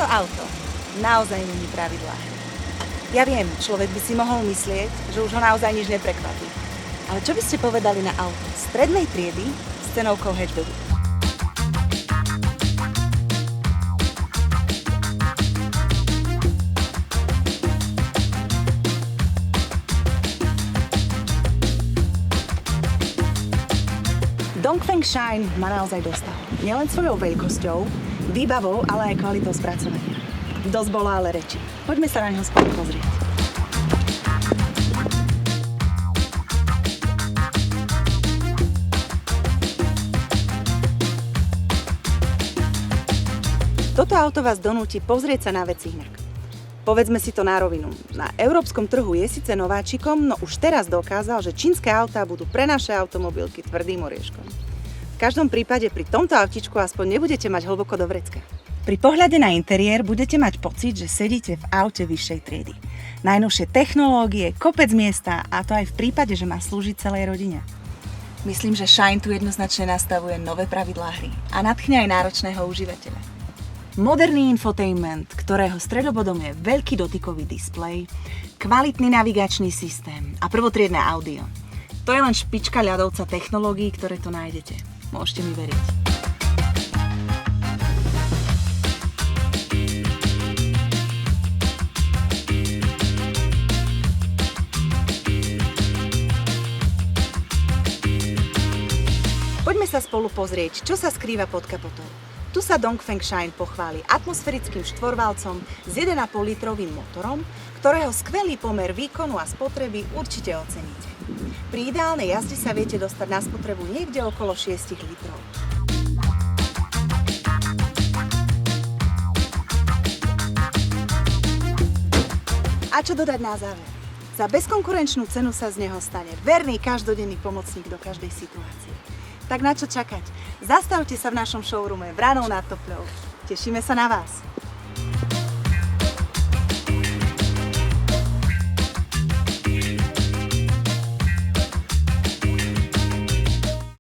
Toto auto naozaj není pravidlá. Ja viem, človek by si mohol myslieť, že už ho naozaj nič neprekvapí. Ale čo by ste povedali na auto strednej triedy s cenovkou hatchbacku? Dongfeng Shine ma naozaj dostal. Nielen svojou veľkosťou, výbavou, ale aj kvalitou spracovania. Dosť bolo ale reči. Poďme sa na ňo spolu pozrieť. Toto auto vás donúti pozrieť sa na veci inak. Povedzme si to na rovinu. Na európskom trhu je síce nováčikom, no už teraz dokázal, že čínske autá budú pre naše automobilky tvrdým orieškom. V každom prípade pri tomto autičku aspoň nebudete mať hlboko do vrecka. Pri pohľade na interiér budete mať pocit, že sedíte v aute vyššej triedy. Najnovšie technológie, kopec miesta a to aj v prípade, že má slúžiť celej rodine. Myslím, že Shine tu jednoznačne nastavuje nové pravidlá hry a nadchne aj náročného užívateľa. Moderný infotainment, ktorého stredobodom je veľký dotykový displej, kvalitný navigačný systém a prvotriedne audio. To je len špička ľadovca technológií, ktoré tu nájdete. Môžete mi veriť. Poďme sa spolu pozrieť, čo sa skrýva pod kapotou. Tu sa Dongfeng Shine pochváli atmosférickým štvorvalcom s 1,5 litrovým motorom, ktorého skvelý pomer výkonu a spotreby určite oceníte. Pri ideálnej jazde sa viete dostať na spotrebu niekde okolo 6 litrov. A čo dodať na záver? Za bezkonkurenčnú cenu sa z neho stane verný každodenný pomocník do každej situácie. Tak na čo čakať? Zastavte sa v našom showroome Vranou nad Topľou. Tešíme sa na vás.